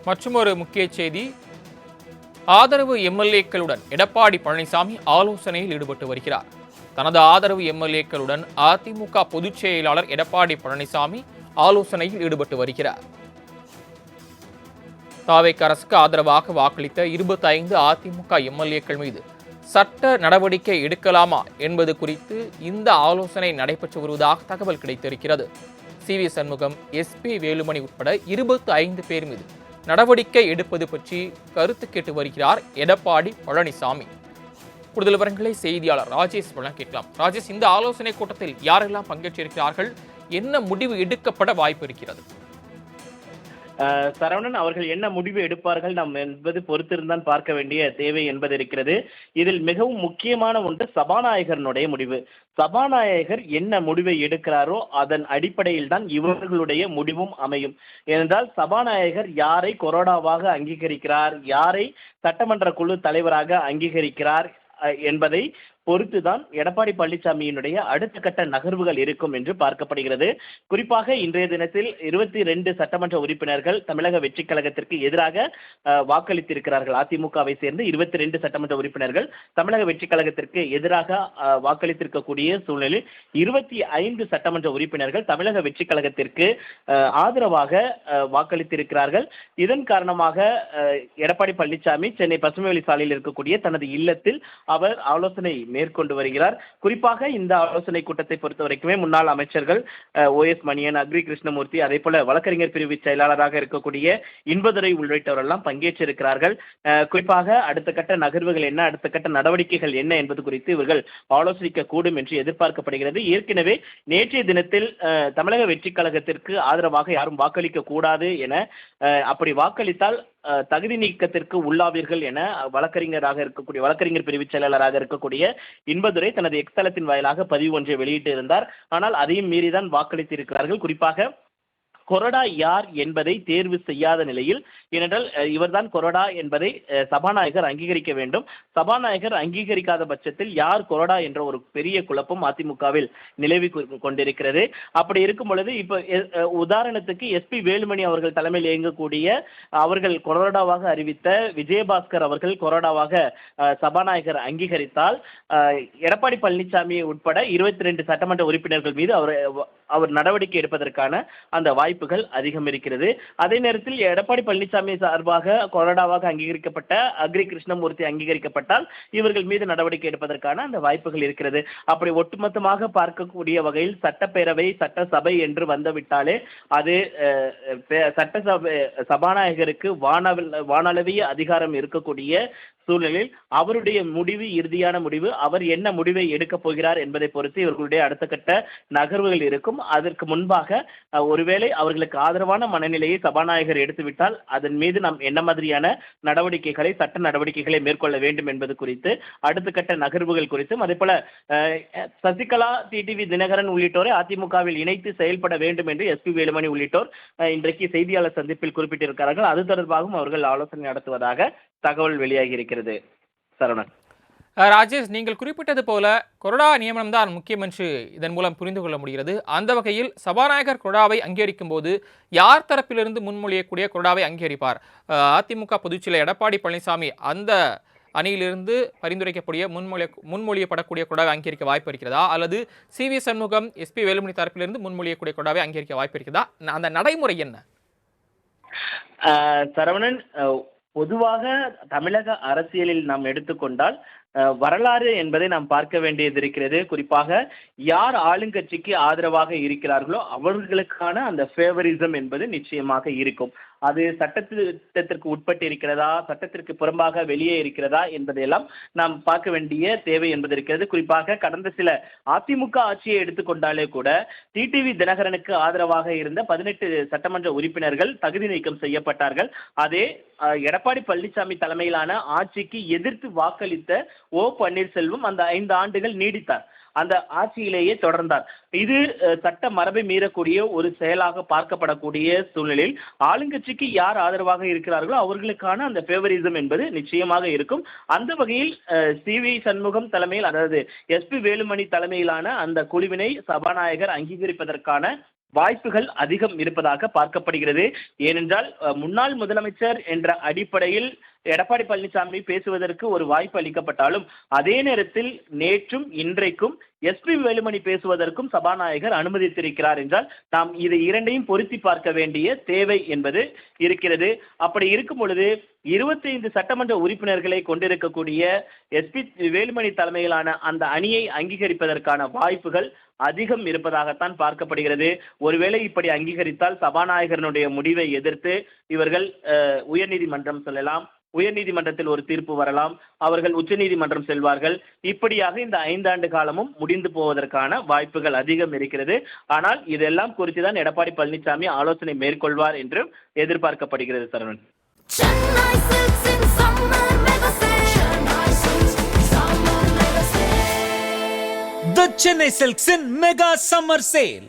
மற்றுமொரு முக்கிய செய்தி, ஆதரவு எம்எல்ஏக்களுடன் எடப்பாடி பழனிசாமி ஆலோசனையில் ஈடுபட்டு வருகிறார். தனது ஆதரவு எம்எல்ஏக்களுடன் அதிமுக பொதுச் செயலாளர் எடப்பாடி பழனிசாமி ஆலோசனையில் ஈடுபட்டு வருகிறார். தாவேக்கு அரசுக்கு ஆதரவாக வாக்களித்த 25 அதிமுக எம்எல்ஏக்கள் மீது சட்ட நடவடிக்கை எடுக்கலாமா என்பது குறித்து இந்த ஆலோசனை நடைபெற்று வருவதாக தகவல் கிடைத்திருக்கிறது. சி.வி. சண்முகம், எஸ்.பி. வேலுமணி உட்பட 25 பேர் மீது நடவடிக்கை எடுப்பது பற்றி கருத்து கேட்டு வருகிறார் எடப்பாடி பழனிசாமி. கூடுதல் விவரங்களை செய்தியாளர் ராஜேஷ் வழங்க கேட்கலாம். ராஜேஷ், இந்த ஆலோசனை கூட்டத்தில் யாரெல்லாம் பங்கேற்றிருக்கிறார்கள், என்ன முடிவு எடுக்கப்பட வாய்ப்பு இருக்கிறது? சரவணன், அவர்கள் என்ன முடிவு எடுப்பார்கள் நாம் என்பது பொறுத்திருந்தான் பார்க்க வேண்டிய தேவை என்பது இருக்கிறது. இதில் மிகவும் முக்கியமான ஒன்று சபாநாயகரனுடைய முடிவு. சபாநாயகர் என்ன முடிவை எடுக்கிறாரோ அதன் அடிப்படையில் தான் இவர்களுடைய முடிவும் அமையும். ஏனென்றால் சபாநாயகர் யாரை கொறடாவாக அங்கீகரிக்கிறார், யாரை சட்டமன்ற குழு தலைவராக அங்கீகரிக்கிறார் என்பதை பொறுத்துதான் எடப்பாடி பழனிசாமியினுடைய அடுத்த கட்ட நகர்வுகள் இருக்கும் என்று பார்க்கப்படுகிறது. குறிப்பாக இன்றைய தினத்தில் 22 சட்டமன்ற உறுப்பினர்கள் தமிழக வெற்றி கழகத்திற்கு எதிராக வாக்களித்திருக்கிறார்கள். அதிமுகவை சேர்ந்து 22 சட்டமன்ற உறுப்பினர்கள் தமிழக வெற்றி கழகத்திற்கு எதிராக வாக்களித்திருக்கக்கூடிய சூழ்நிலையில் 25 சட்டமன்ற உறுப்பினர்கள் தமிழக வெற்றி கழகத்திற்கு ஆதரவாக வாக்களித்திருக்கிறார்கள். இதன் காரணமாக எடப்பாடி பழனிசாமி சென்னை பசுமைவெளி சாலையில் இருக்கக்கூடிய தனது இல்லத்தில் அவர் ஆலோசனை மேற்கொண்டு வருகிறார். குறிப்பாக இந்த ஆலோசனை கூட்டத்தை பொறுத்த வரைக்குமே முன்னாள் அமைச்சர்கள் OS மணியன், அக்ரி கிருஷ்ணமூர்த்தி, அதே போல வழக்கறிஞர் பிரிவு செயலாளராக இருக்கக்கூடிய இன்பதுரை உள்ளிட்டவரெல்லாம் பங்கேற்றிருக்கிறார்கள். குறிப்பாக அடுத்த கட்ட நகர்வுகள் என்ன, அடுத்த கட்ட நடவடிக்கைகள் என்ன என்பது குறித்து இவர்கள் ஆலோசிக்க கூடும் என்று எதிர்பார்க்கப்படுகிறது. ஏற்கனவே நேற்றைய தினத்தில் தமிழக வெற்றி கழகத்திற்கு ஆதரவாக யாரும் வாக்களிக்க கூடாது என, அப்படி வாக்களித்தால் தகுதி நீக்கத்திற்கு உள்ளாவீர்கள் என வழக்கறிஞர் பிரிவு செயலாளராக இருக்கக்கூடிய இன்பதுரை தனது எக்ஸ் தளத்தின் வாயிலாக பதிவு ஒன்றை வெளியிட்டு இருந்தார். ஆனால் அதையும் மீறிதான் வாக்களித்திருக்கிறார்கள். குறிப்பாக கொறடா யார் என்பதை தேர்வு செய்யாத நிலையில், ஏனென்றால் இவர்தான் கொறடா என்பதை சபாநாயகர் அங்கீகரிக்க வேண்டும். சபாநாயகர் அங்கீகரிக்காத பட்சத்தில் யார் கொறடா என்ற ஒரு பெரிய குழப்பம் அதிமுகவில் நிலவி கொண்டிருக்கிறது. அப்படி இருக்கும் பொழுது இப்ப உதாரணத்துக்கு எஸ்.பி. வேலுமணி அவர்கள் தலைமையில் இயங்கக்கூடிய அவர்கள் கொறடாவாக அறிவித்த விஜயபாஸ்கர் அவர்கள் கொறடாவாக சபாநாயகர் அங்கீகரித்தால் எடப்பாடி பழனிசாமி உட்பட 22 சட்டமன்ற உறுப்பினர்கள் மீது அவர் நடவடிக்கை எடுப்பதற்கான அந்த வாய்ப்புகள் அதிகம் இருக்கிறது. அதே நேரத்தில் எடப்பாடி பழனிசாமி சார்பாக கொறடாவாக அங்கீகரிக்கப்பட்ட அக்ரி கிருஷ்ணமூர்த்தி அங்கீகரிக்கப்பட்டால் இவர்கள் மீது நடவடிக்கை எடுப்பதற்கான அந்த வாய்ப்புகள் இருக்கிறது. அப்படி ஒட்டுமொத்தமாக பார்க்கக்கூடிய வகையில் சட்டப்பேரவை சட்டசபை என்று வந்துவிட்டாலே அது சபாநாயகருக்கு வானளவிய அதிகாரம் இருக்கக்கூடிய சூழலில் அவருடைய முடிவு இறுதியான முடிவு. அவர் என்ன முடிவை எடுக்கப் போகிறார் என்பதை பொறுத்து இவர்களுடைய அடுத்த கட்ட நகர்வுகள் இருக்கும். அதற்கு முன்பாக ஒருவேளை அவர்களுக்கு ஆதரவான மனநிலையை சபாநாயகர் எடுத்துவிட்டால் அதன் மீது நாம் என்ன மாதிரியான நடவடிக்கைகளை, சட்ட நடவடிக்கைகளை மேற்கொள்ள வேண்டும் என்பது குறித்து அடுத்த கட்ட நகர்வுகள் குறித்தும், அதே போல சசிகலா, டிடிவி தினகரன் உள்ளிட்டோரை அதிமுகவில் இணைத்து செயல்பட வேண்டும் என்று எஸ்.பி. வேலுமணி உள்ளிட்டோர் இன்றைக்கு செய்தியாளர் சந்திப்பில் குறிப்பிட்டிருக்கிறார்கள். அது தொடர்பாகவும் அவர்கள் ஆலோசனை நடத்துவதாக தகவல் வெளியாகி இருக்கிறது. சரவணன். ராஜேஷ், நீங்கள் குறிப்பிட்டது போல கொறடா நியமனம் தான் முக்கியம் என்று இதன் மூலம் புரிந்து கொள்ள முடிகிறது. அந்த வகையில் சபாநாயகர் கொறடாவை அங்கீகரிக்கும் போது யார் தரப்பிலிருந்து முன்மொழியக்கூடிய கொறடாவை அங்கீகரிப்பார்? அதிமுக பொதுச்செயலர் எடப்பாடி பழனிசாமி அந்த அணியிலிருந்து பரிந்துரைக்கக்கூடிய முன்மொழியப்படக்கூடிய கொறடாவை அங்கீகரிக்க வாய்ப்பு இருக்கிறதா, அல்லது சி.வி. சண்முகம், எஸ்.பி. வேலுமணி தரப்பிலிருந்து முன்மொழியக்கூடிய கொறடாவை அங்கீகரிக்க வாய்ப்பு இருக்கிறதா? அந்த நடைமுறை என்ன? சரவணன், பொதுவாக தமிழக அரசியலில் நாம் எடுத்துக்கொண்டால் வரலாறு என்பதை நாம் பார்க்க வேண்டியது இருக்கிறது. குறிப்பாக யார் ஆளுங்கட்சிக்கு ஆதரவாக இருக்கிறார்களோ அவர்களுக்கான அந்த ஃபேவரிசம் என்பது நிச்சயமாக இருக்கும். அது சட்டத்திற்கு உட்பட்டு இருக்கிறதா, சட்டத்திற்கு புறம்பாக வெளியே இருக்கிறதா என்பதையெல்லாம் நாம் பார்க்க வேண்டிய தேவை என்பது இருக்கிறது. குறிப்பாக கடந்த சில அதிமுக ஆட்சியை எடுத்துக்கொண்டாலே கூட டிடிவி தினகரனுக்கு ஆதரவாக இருந்த 18 சட்டமன்ற உறுப்பினர்கள் தகுதி நீக்கம் செய்யப்பட்டார்கள். அதே எடப்பாடி பழனிசாமி தலைமையிலான ஆட்சிக்கு எதிர்த்து வாக்களித்த பன்னீர்செல்வம் அந்த 5 ஆண்டுகள் நீடித்தார். அந்த ஆட்சியிலேயே தொடர்ந்தார். இது சட்ட மரபை மீறக்கூடிய ஒரு செயலாக பார்க்கப்படக்கூடிய சூழ்நிலையில் ஆளுங்கட்சிக்கு யார் ஆதரவாக இருக்கிறார்களோ அவர்களுக்கான அந்த ஃபேவரிசம் என்பது நிச்சயமாக இருக்கும். அந்த வகையில் சி.வி. சண்முகம் தலைமையில், அதாவது எஸ்.பி. வேலுமணி தலைமையிலான அந்த குழுவினை சபாநாயகர் அங்கீகரிப்பதற்கான வாய்ப்புகள் அதிகம் இருப்பதாக பார்க்கப்படுகிறது. ஏனென்றால் முன்னாள் முதலமைச்சர் என்ற அடிப்படையில் எடப்பாடி பழனிசாமி பேசுவதற்கு ஒரு வாய்ப்பு அளிக்கப்பட்டாலும், அதே நேரத்தில் நேற்றும் இன்றைக்கும் எஸ்பி வேலுமணி பேசுவதற்கும் சபாநாயகர் அனுமதித்திருக்கிறார் என்றால் நாம் இதை இரண்டையும் பொருத்தி பார்க்க வேண்டிய தேவை என்பது இருக்கிறது. அப்படி இருக்கும் பொழுது 25 சட்டமன்ற உறுப்பினர்களை கொண்டிருக்கக்கூடிய எஸ்பி வேலுமணி தலைமையிலான அந்த அணியை அங்கீகரிப்பதற்கான வாய்ப்புகள் அதிகம் இருப்பதாகத்தான் பார்க்கப்படுகிறது. ஒருவேளை இப்படி அங்கீகரித்தால் சபாநாயகரனுடைய முடிவை எதிர்த்து இவர்கள் உயர்நீதிமன்றம் செல்லலாம். உயர்நீதிமன்றத்தில் ஒரு தீர்ப்பு வரலாம். அவர்கள் உச்சநீதிமன்றம் செல்வார்கள். இப்படியாக இந்த 5 ஆண்டு காலமும் முடிந்து போவதற்கான வாய்ப்புகள் அதிகம் இருக்கிறது. ஆனால் இதெல்லாம் குறித்துதான் எடப்பாடி பழனிசாமி ஆலோசனை மேற்கொள்வார் என்று எதிர்பார்க்கப்படுகிறது. Saravanan. The Chennai Silks in Mega Summer Sale.